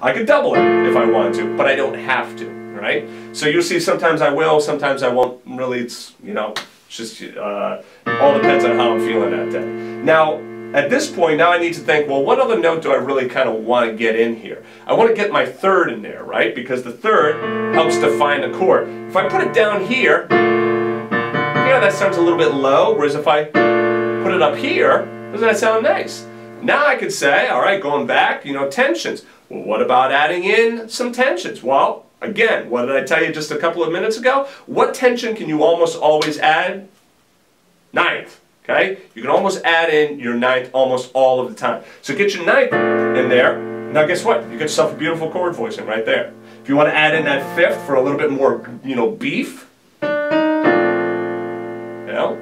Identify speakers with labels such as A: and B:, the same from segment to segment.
A: I could double it if I wanted to, but I don't have to, right? So you'll see sometimes I will, sometimes I won't. Really, it's, you know, just all depends on how I'm feeling that day. Now, at this point, now I need to think, well, what other note do I really kind of want to get in here? I want to get my third in there, right? Because the third helps define the chord. If I put it down here, yeah, that sounds a little bit low, whereas if I put it up here, doesn't that sound nice? Now I could say, all right, going back, you know, tensions. Well, what about adding in some tensions? Well, again, what did I tell you just a couple of minutes ago? What tension can you almost always add? Ninth, okay? You can almost add in your ninth almost all of the time. So get your ninth in there. Now guess what? You get yourself a beautiful chord voicing right there. If you want to add in that fifth for a little bit more, you know, beef, you know?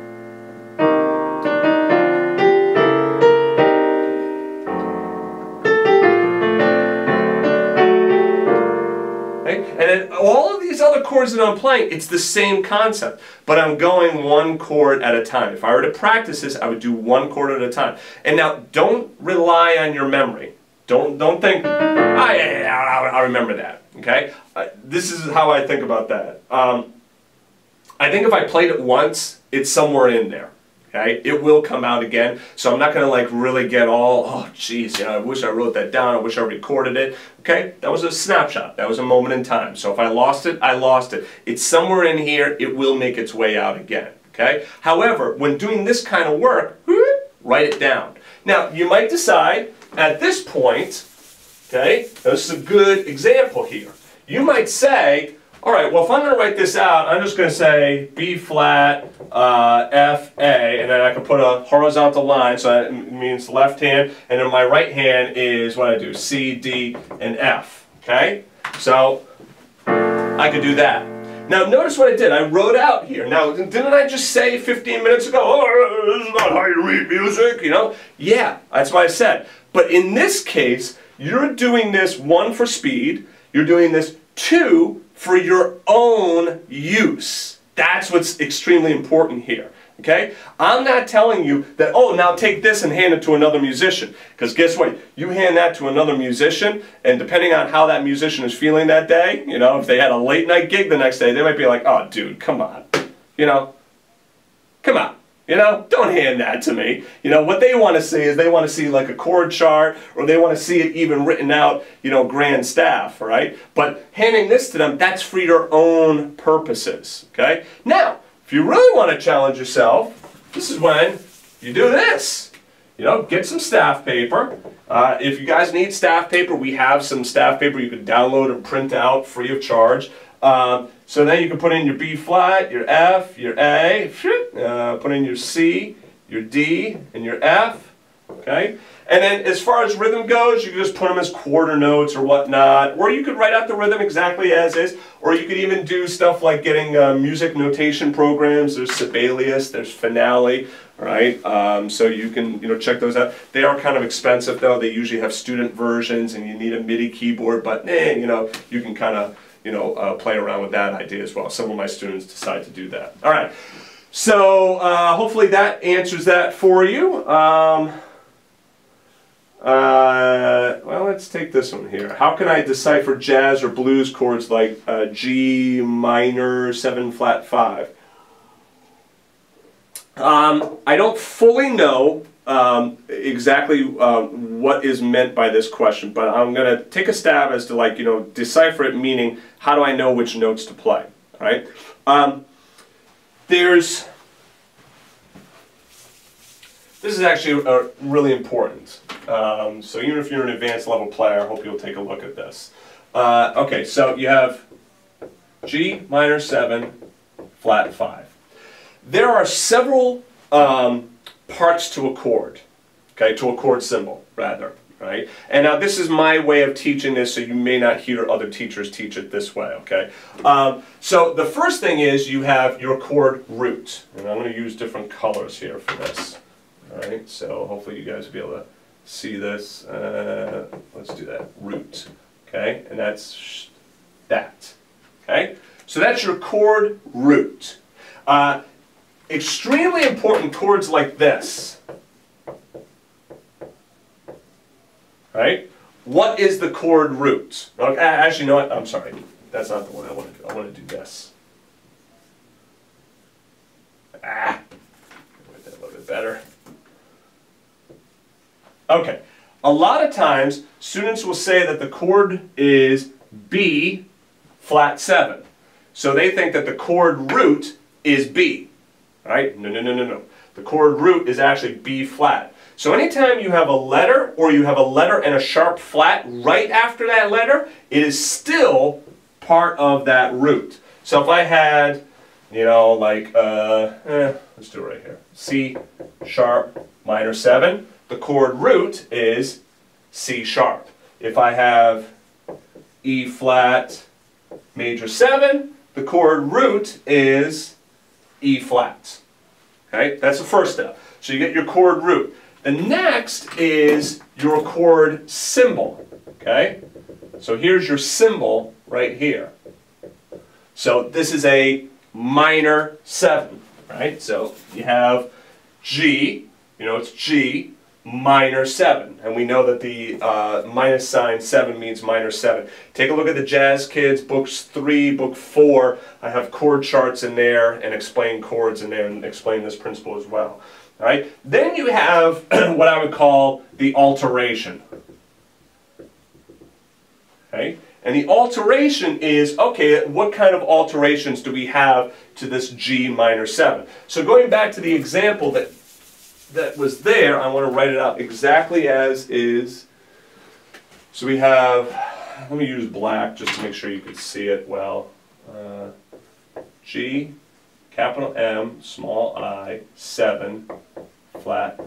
A: And then all of these other chords that I'm playing, it's the same concept, but I'm going one chord at a time. If I were to practice this, I would do one chord at a time. And now, don't rely on your memory. Don't think, oh yeah, I remember that, okay? This is how I think about that. I think if I played it once, it's somewhere in there. Okay, it will come out again, so I'm not going to like really get all, oh geez, you know, I wish I wrote that down, I wish I recorded it. Okay, that was a snapshot, that was a moment in time. So if I lost it, I lost it. It's somewhere in here, it will make its way out again. Okay, however, when doing this kind of work, write it down. Now, you might decide at this point, okay, this is a good example here. You might say, all right, well, if I'm going to write this out, I'm just going to say B flat, F, A, and then I can put a horizontal line, so that means left hand, and then my right hand is what I do, C, D, and F, okay? So, I could do that. Now, notice what I did. I wrote out here. Now, didn't I just say 15 minutes ago, oh, this is not how you read music, you know? Yeah, that's what I said. But in this case, you're doing this, one, for speed, you're doing this, two, for your own use. That's what's extremely important here, okay? I'm not telling you that, oh, now take this and hand it to another musician. Because guess what? You hand that to another musician, and depending on how that musician is feeling that day, you know, if they had a late night gig the next day, they might be like, oh, dude, come on. You know, come on. You know, don't hand that to me. You know, what they want to see is they want to see like a chord chart, or they want to see it even written out, you know, grand staff, right? But handing this to them, that's for your own purposes, okay? Now, if you really want to challenge yourself, this is when you do this. You know, get some staff paper. If you guys need staff paper, we have some staff paper you can download and print out free of charge. So then you can put in your B flat, your F, your A, put in your C, your D, and your F, okay? And then as far as rhythm goes, you can just put them as quarter notes or whatnot, or you could write out the rhythm exactly as is, or you could even do stuff like getting music notation programs. There's Sibelius, there's Finale, right? So you can, you know, check those out. They are kind of expensive though. They usually have student versions and you need a MIDI keyboard, but you know, you can kind of, you know, play around with that idea as well. Some of my students decide to do that. All right, so hopefully that answers that for you. Well, let's take this one here. How can I decipher jazz or blues chords like G minor 7 flat 5? I don't fully know exactly what is meant by this question, but I'm going to take a stab as to, like, you know, decipher it, meaning how do I know which notes to play, right? This is actually really important. So even if you're an advanced level player, I hope you'll take a look at this. Okay, so you have G minor 7 flat 5. There are several parts to a chord, okay, to a chord symbol, rather, right? And now this is my way of teaching this, so you may not hear other teachers teach it this way, okay? So the first thing is you have your chord root, and I'm going to use different colors here for this, all right? So hopefully you guys will be able to see this. Let's do that, root, okay? And that's that, okay? So that's your chord root. Extremely important chords like this, right? what is the chord root? Okay, actually, you know what? I'm sorry. That's not the one I want to do. I want to do this. Write that a little bit better. Okay. A lot of times, students will say that the chord is B flat 7. So they think that the chord root is B. Right? No, no, no, no, no. The chord root is actually B flat. So anytime you have a letter, or you have a letter and a sharp flat right after that letter, it is still part of that root. So if I had, you know, like, let's do it right here. C sharp minor 7, the chord root is C sharp. If I have E flat major 7, the chord root is E flat. Okay, that's the first step. So you get your chord root. The next is your chord symbol. Okay, so here's your symbol right here. So this is a minor 7, right? So you have G, you know it's G minor 7, and we know that the minus sign 7 means minor 7. Take a look at the Jazz Kids books 3, book 4. I have chord charts in there and explain chords in there and explain this principle as well. All right. Then you have what I would call the alteration. Okay. And the alteration is, okay, what kind of alterations do we have to this G minor 7? So going back to the example that was there, I want to write it out exactly as is. So we have, let me use black just to make sure you can see it well. G, capital M, small I, 7, flat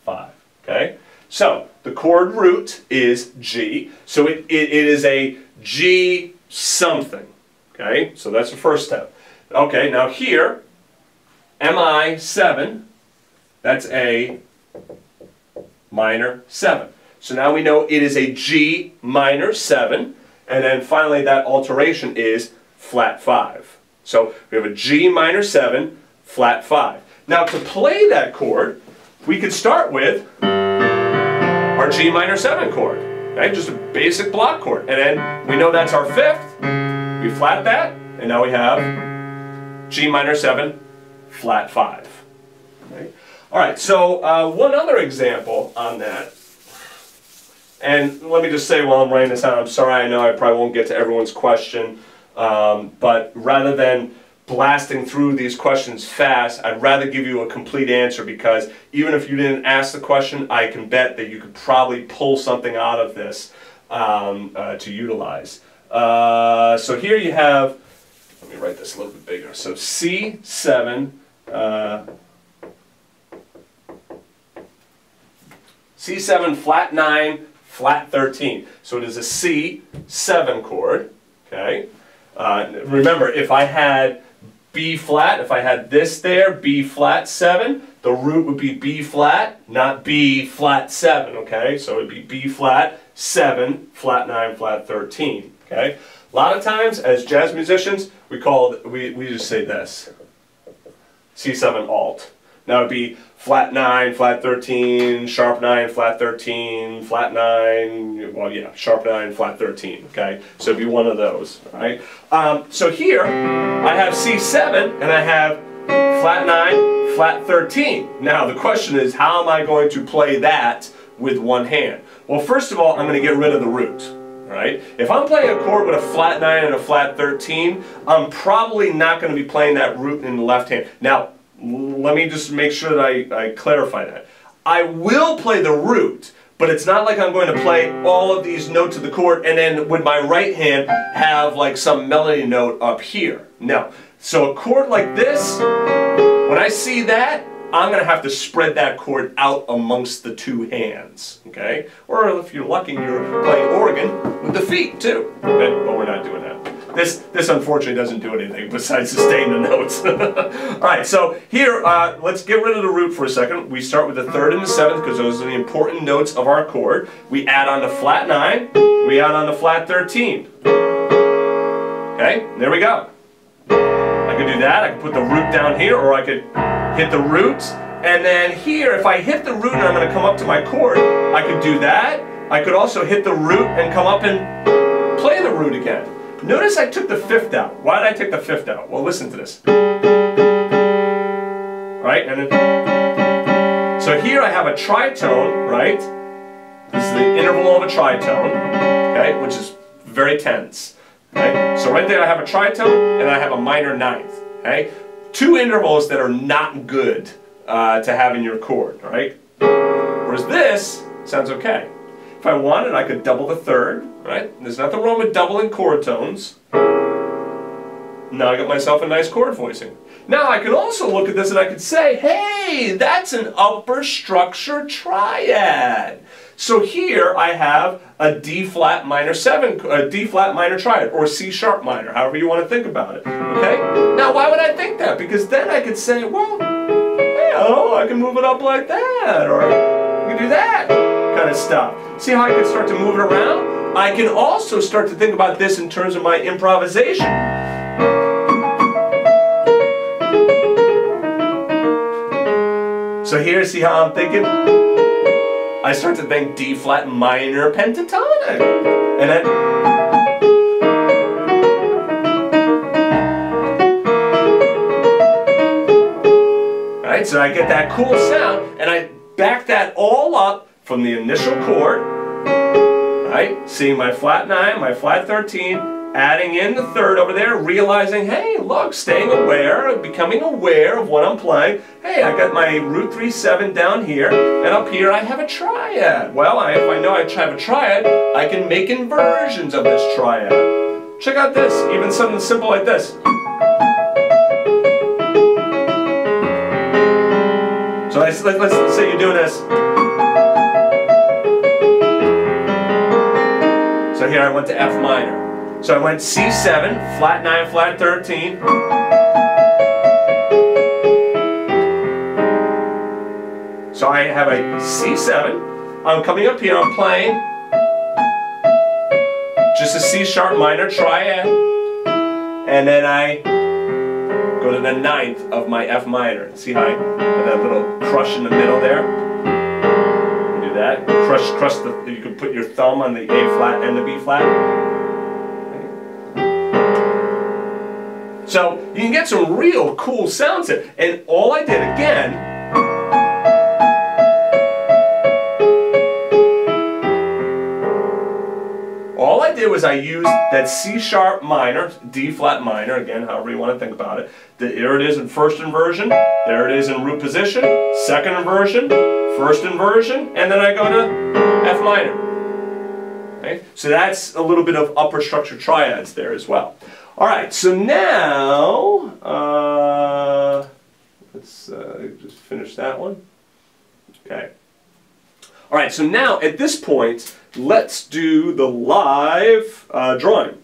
A: 5. Okay? So the chord root is G. So it is a G something. Okay? So that's the first step. Okay, now here, MI 7, that's a minor 7. So now we know it is a G minor 7, and then finally that alteration is flat 5. So we have a G minor 7, flat 5. Now to play that chord, we could start with our G minor 7 chord, right? Just a basic block chord. And then we know that's our 5th, we flat that, and now we have G minor 7, flat 5. Right? All right, so one other example on that, and let me just say while I'm writing this out, I'm sorry, I know I probably won't get to everyone's question, but rather than blasting through these questions fast, I'd rather give you a complete answer, because even if you didn't ask the question, I can bet that you could probably pull something out of this to utilize. So here you have, let me write this a little bit bigger, so C7, C7 flat 9, flat 13. So it is a C7 chord, okay? Remember, if I had B flat, if I had this there, B flat 7, the root would be B flat, not B flat 7, okay? So it would be B flat 7, flat 9, flat 13, okay? A lot of times, as jazz musicians, we just say this, C7 alt. Now it would be flat 9, flat 13, sharp 9, flat 13, flat 9, well yeah, sharp 9, flat 13, okay? So it'd be one of those, all right? So here, I have C7 and I have flat 9, flat 13. Now the question is, how am I going to play that with one hand? Well, first of all, I'm going to get rid of the root. Right? If I'm playing a chord with a flat 9 and a flat 13, I'm probably not going to be playing that root in the left hand. Now, let me just make sure that I clarify that. I will play the root, but it's not like I'm going to play all of these notes of the chord and then with my right hand have like some melody note up here. No. So a chord like this, when I see that, I'm going to have to spread that chord out amongst the two hands, okay? Or if you're lucky, you're playing organ with the feet too. Okay? But we're not doing that. This unfortunately doesn't do anything besides sustain the notes. All right, so here, let's get rid of the root for a second. We start with the 3rd and the 7th because those are the important notes of our chord. We add on the flat 9. We add on the flat 13. Okay, there we go. I could do that. I could put the root down here, or I could hit the root. And then here, if I hit the root and I'm going to come up to my chord, I could do that. I could also hit the root and come up and play the root again. Notice I took the fifth out. Why did I take the fifth out? Well, listen to this. Right? And then, so here I have a tritone, right? This is the interval of a tritone, okay, which is very tense. Okay? So right there I have a tritone and I have a minor ninth. Okay? Two intervals that are not good to have in your chord, right? Whereas this sounds okay. If I wanted, I could double the third, right? There's nothing wrong with doubling chord tones. Now I got myself a nice chord voicing. Now I could also look at this and I could say, hey, that's an upper structure triad. So here I have a D flat minor 7, a D flat minor triad, or C sharp minor, however you want to think about it. Okay? Now why would I think that? Because then I could say, well, hey, oh, I can move it up like that, or I can do that kind of stuff. See how I can start to move it around? I can also start to think about this in terms of my improvisation. So here, see how I'm thinking? I start to think D flat minor pentatonic. And then right, so I get that cool sound and I back that all up from the initial chord, right? Seeing my flat 9, my flat 13, adding in the third over there, realizing, hey, look, staying aware, becoming aware of what I'm playing. Hey, I got my root 3 7 down here, and up here I have a triad. Well, if I know I have a triad, I can make inversions of this triad. Check out this, even something simple like this. So let's say you're doing this. So here I went to F minor. So I went C7, flat 9, flat 13. So I have a C7. I'm coming up here, I'm playing just a C sharp minor triad. And then I go to the ninth of my F minor. See how I have that little crush in the middle there? You do that. Crush the, you can put your thumb on the A flat and the B flat. So you can get some real cool sounds here. And all I did again, all I did was I used that C sharp minor, D flat minor, again, however you want to think about it. There it is in first inversion, there it is in root position, second inversion, first inversion, and then I go to F minor. Okay? So that's a little bit of upper structure triads there as well. Alright, so now, let's just finish that one. Okay. Alright, so now at this point, let's do the live drawing.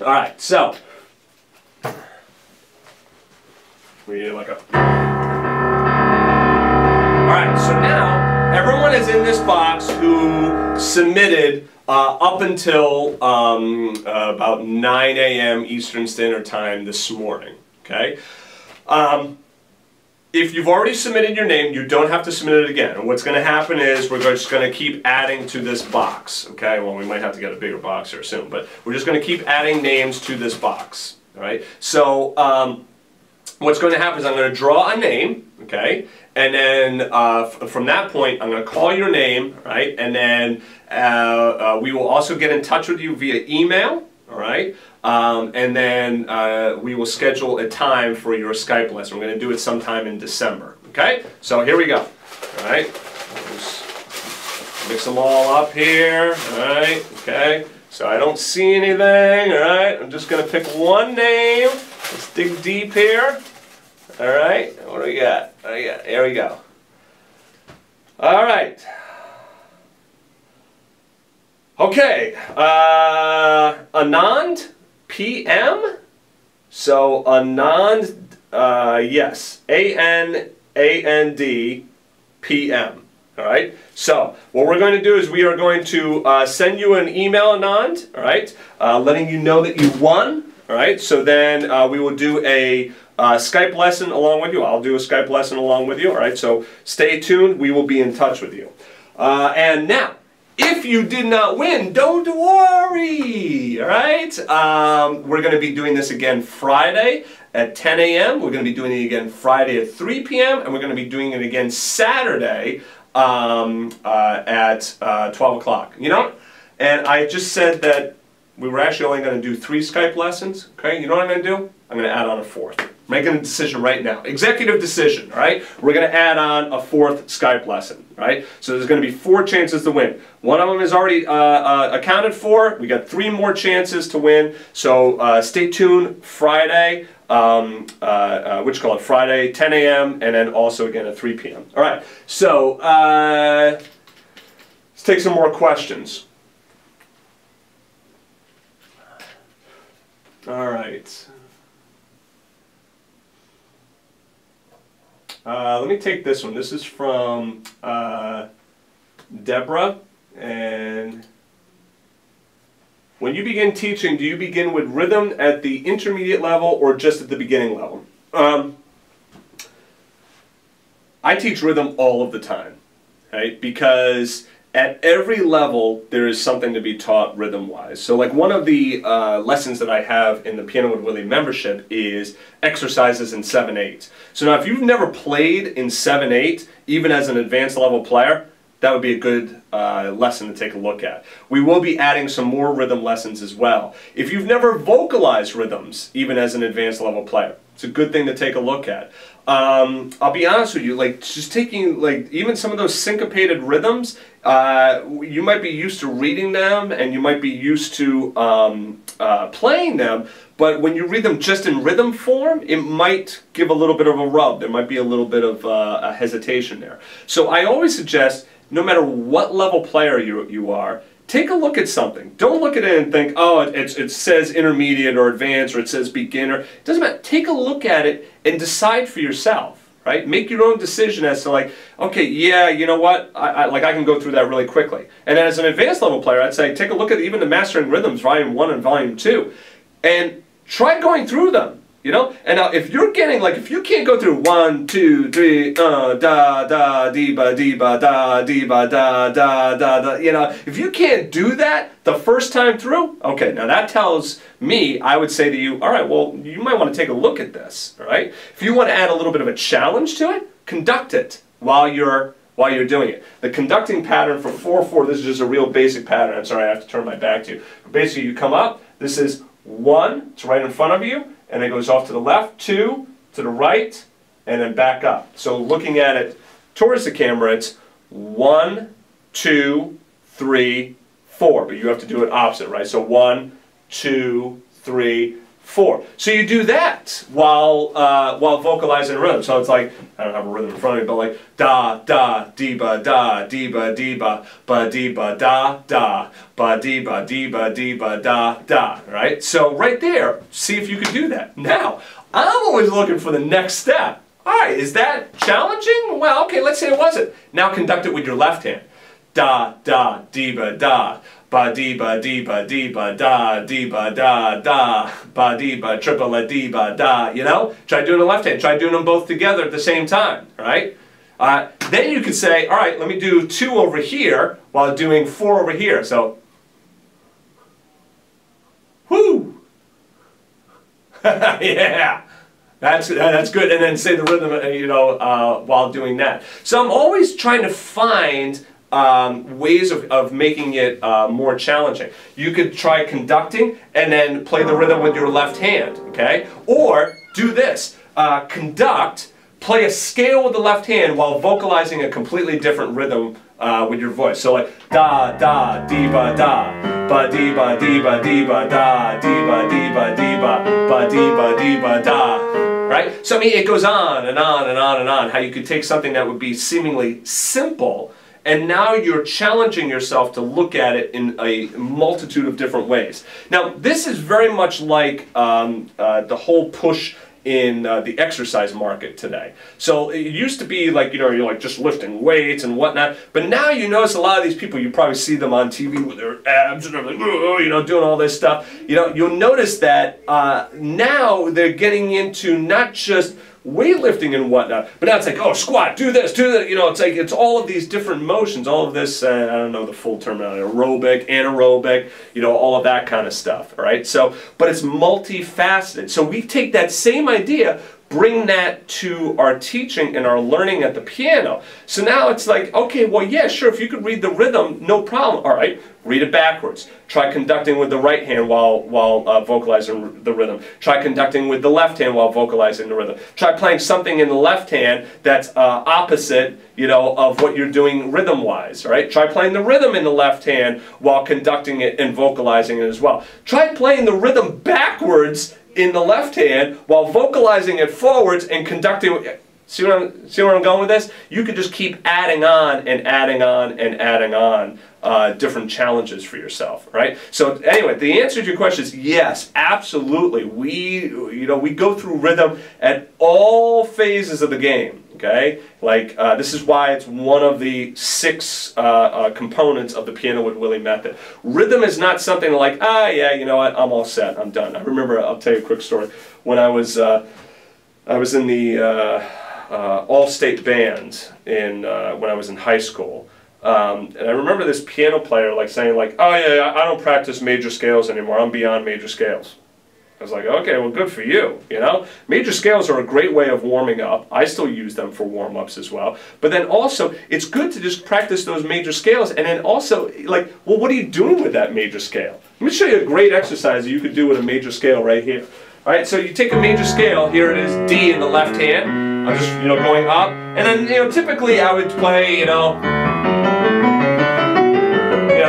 A: Alright, so, we need like a... Alright, so now, everyone is in this box who submitted up until about 9 a.m. Eastern Standard Time this morning, okay? If you've already submitted your name, you don't have to submit it again. And what's going to happen is we're just going to keep adding to this box, okay? Well, we might have to get a bigger box here soon, but we're just going to keep adding names to this box, all right? So what's going to happen is I'm going to draw a name, okay? And then from that point, I'm going to call your name, right? And then we will also get in touch with you via email, all right? And then we will schedule a time for your Skype lesson. We're going to do it sometime in December, okay? So here we go, all right? Just mix them all up here, all right? Okay? So I don't see anything, all right? I'm just going to pick one name. Let's dig deep here. All right, what do we got? What do we got? Here we go. All right. Okay, Anand PM. So Anand, yes, A-N-A-N-D PM. All right. So what we're going to do is we are going to send you an email, Anand. All right, letting you know that you won. All right. So then we will do a Skype lesson along with you. I'll do a Skype lesson along with you. All right, so stay tuned. We will be in touch with you. And now, if you did not win, don't worry, all right? We're going to be doing this again Friday at 10 a.m. We're going to be doing it again Friday at 3 p.m. And we're going to be doing it again Saturday at 12 o'clock, you know? And I just said that we were actually only going to do 3 Skype lessons, okay? You know what I'm going to do? I'm going to add on a 4th. Making a decision right now. Executive decision, all right? We're going to add on a 4th Skype lesson, right? So there's going to be 4 chances to win. One of them is already accounted for. We got 3 more chances to win. So stay tuned Friday, Friday, 10 a.m. and then also again at 3 p.m. All right, so let's take some more questions. All right. Let me take this one. This is from Deborah. And when you begin teaching, do you begin with rhythm at the intermediate level or just at the beginning level? I teach rhythm all of the time, right? Because at every level, there is something to be taught rhythm-wise. So like one of the lessons that I have in the Piano with Willie membership is exercises in 7/8. So now if you've never played in 7/8, even as an advanced level player, that would be a good lesson to take a look at. We will be adding some more rhythm lessons as well. If you've never vocalized rhythms, even as an advanced level player, it's a good thing to take a look at. I'll be honest with you, like just taking like even some of those syncopated rhythms, you might be used to reading them and you might be used to playing them, but when you read them just in rhythm form, it might give a little bit of a rub. There might be a little bit of a hesitation there. So I always suggest, no matter what level player you are, take a look at something. Don't look at it and think, oh, it says intermediate or advanced or it says beginner. It doesn't matter. Take a look at it and decide for yourself, right? Make your own decision as to like, okay, yeah, you know what? I can go through that really quickly. And then as an advanced level player, I'd say take a look at even the Mastering Rhythms, Volume 1 and Volume 2, and try going through them. You know, and now if you're getting like, if you can't go through 1, 2, 3, da da dee ba da dee ba da da, you know, if you can't do that the first time through, okay, now that tells me, I would say to you, all right, well, you might want to take a look at this, all right? If you want to add a little bit of a challenge to it, conduct it while you're doing it. The conducting pattern for 4/4, this is just a real basic pattern. I'm sorry, I have to turn my back to you. Basically, you come up. This is 1. It's right in front of you. And it goes off to the left, 2, to the right, and then back up. So looking at it towards the camera, it's 1, 2, 3, 4. But you have to do it opposite, right? So 1, 2, 3, 4. So you do that while vocalizing rhythm. So it's like, I don't have a rhythm in front of me, but like da da dee ba da dee ba dee ba dee ba da da ba dee ba da da. Right? So right there, see if you can do that. Now, I'm always looking for the next step. All right, is that challenging? Well, okay, let's say it wasn't. Now conduct it with your left hand. Da da dee ba da. Ba dee ba dee ba dee ba da dee ba da ba dee ba triple a dee ba da. You know, try doing the left hand. Try doing them both together at the same time. Right? Then you could say, all right, let me do 2 over here while doing 4 over here. So, whoo, yeah. That's good. And then say the rhythm, you know, while doing that. So I'm always trying to find ways of making it more challenging. You could try conducting and then play the rhythm with your left hand, okay? Or do this, conduct, play a scale with the left hand while vocalizing a completely different rhythm with your voice. So like da da dee ba da dee ba dee ba dee ba da dee ba dee ba dee ba dee ba dee ba da. Right? So I mean, it goes on and on and on and on. How you could take something that would be seemingly simple, and now you're challenging yourself to look at it in a multitude of different ways. Now, this is very much like the whole push in the exercise market today. So it used to be like, you know, you're like just lifting weights and whatnot, but now you notice a lot of these people, you probably see them on TV with their abs and everything, you know, doing all this stuff. You know, you'll notice that now they're getting into not just weightlifting and whatnot. But now it's like, oh, squat, do this, do that. You know, it's like, it's all of these different motions, all of this, I don't know the full terminology, aerobic, anaerobic, you know, all of that kind of stuff, all right? So, but it's multifaceted. So we take that same idea, bring that to our teaching and our learning at the piano. So now it's like, okay, well, yeah, sure, if you could read the rhythm, no problem. All right, read it backwards. Try conducting with the right hand while vocalizing the rhythm. Try conducting with the left hand while vocalizing the rhythm. Try playing something in the left hand that's opposite, you know, of what you're doing rhythm-wise, right? Try playing the rhythm in the left hand while conducting it and vocalizing it as well. Try playing the rhythm backwards in the left hand while vocalizing it forwards and conducting. See where I'm going with this? You could just keep adding on and adding on and adding on different challenges for yourself, right? So anyway, the answer to your question is yes, absolutely. We go through rhythm at all phases of the game. Okay, like this is why it's one of the 6 components of the Piano with Willie method. Rhythm is not something like, yeah, you know what, I'm all set, I'm done. I remember, I'll tell you a quick story. When I was in the all-state band when I was in high school, and I remember this piano player like saying like, oh yeah, I don't practice major scales anymore, I'm beyond major scales. I was like, okay, well, good for you, you know? Major scales are a great way of warming up. I still use them for warm-ups as well. But then also, it's good to just practice those major scales, and then also, like, well, what are you doing with that major scale? Let me show you a great exercise that you could do with a major scale right here. All right, so you take a major scale, here it is, D in the left hand. I'm just, you know, going up, and then, you know, typically I would play, you know,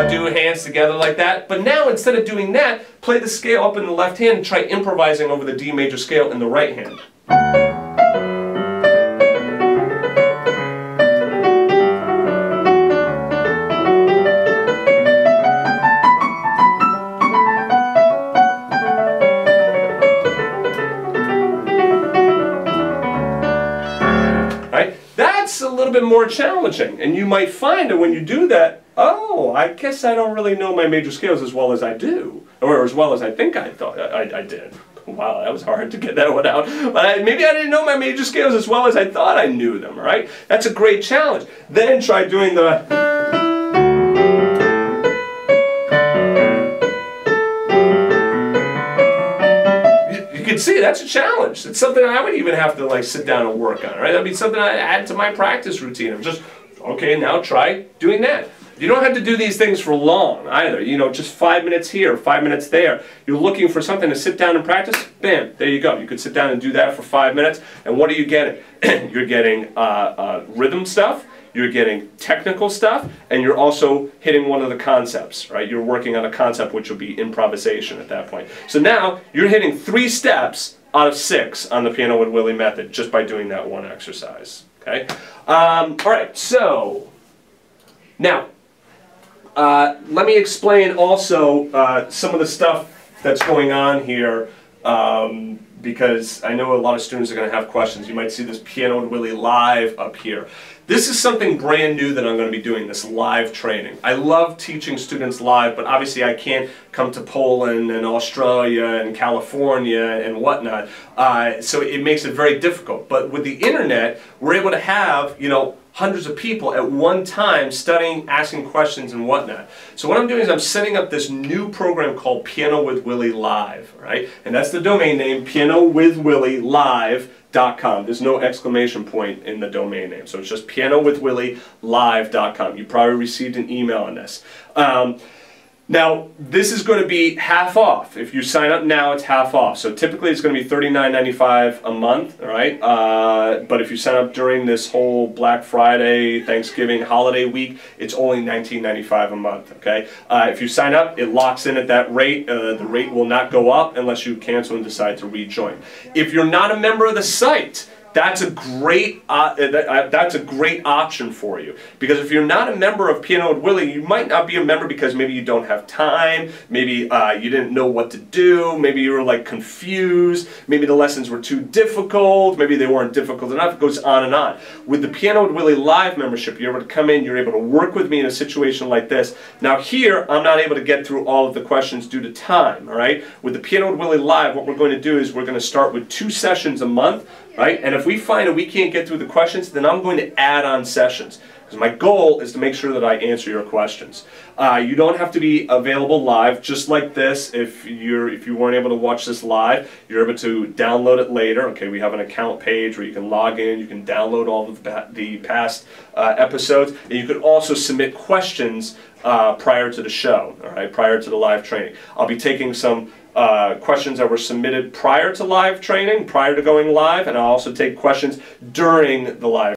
A: do hands together like that. But now, instead of doing that, play the scale up in the left hand and try improvising over the D major scale in the right hand. Right? That's a little bit more challenging, and you might find that when you do that, oh, I guess I don't really know my major scales as well as I do, or as well as I think I thought I did. Wow, that was hard to get that one out. But maybe I didn't know my major scales as well as I thought I knew them, right? That's a great challenge. Then try doing the... You can see, that's a challenge. It's something I would even have to like sit down and work on, right? That'd be something I add to my practice routine. I'm just, okay, now try doing that. You don't have to do these things for long either, you know, just 5 minutes here, 5 minutes there. You're looking for something to sit down and practice, bam, there you go. You could sit down and do that for 5 minutes, and what are you getting? You're getting rhythm stuff, you're getting technical stuff, and you're also hitting one of the concepts, right? You're working on a concept which will be improvisation at that point. So now, you're hitting 3 steps out of 6 on the Piano with Willie method just by doing that one exercise, okay? All right, so, now, let me explain also some of the stuff that's going on here because I know a lot of students are going to have questions. You might see this Piano with Willie live up here. This is something brand new that I'm going to be doing, this live training. I love teaching students live, but obviously I can't come to Poland and Australia and California and whatnot, so it makes it very difficult. But with the internet, we're able to have, you know, hundreds of people at one time studying, asking questions and whatnot. So what I'm doing is I'm setting up this new program called Piano with Willie Live, right? And that's the domain name, pianowithwillielive.com. There's no exclamation point in the domain name, so it's just pianowithwillielive.com. You probably received an email on this. Now, this is going to be half off. If you sign up now, it's half off. So typically it's going to be $39.95 a month, all right? But if you sign up during this whole Black Friday, Thanksgiving holiday week, it's only $19.95 a month, okay? If you sign up, it locks in at that rate. The rate will not go up unless you cancel and decide to rejoin. If you're not a member of the site, that's a great option for you, because if you're not a member of Piano with Willie, you might not be a member because maybe you don't have time, maybe you didn't know what to do, maybe you were like confused, maybe the lessons were too difficult, maybe they weren't difficult enough. It goes on and on. With the Piano with Willie Live membership, you're able to come in, you're able to work with me in a situation like this. Now here, I'm not able to get through all of the questions due to time, all right? With the Piano with Willie Live, what we're going to do is we're going to start with 2 sessions a month, right? And if we find that we can't get through the questions, then I'm going to add on sessions. Because my goal is to make sure that I answer your questions. You don't have to be available live, just like this. If you weren't able to watch this live, you're able to download it later. Okay, we have an account page where you can log in, you can download all of the past episodes, and you can also submit questions prior to the show, all right, prior to the live training. I'll be taking some questions that were submitted prior to live training, prior to going live, and I'll also take questions during the live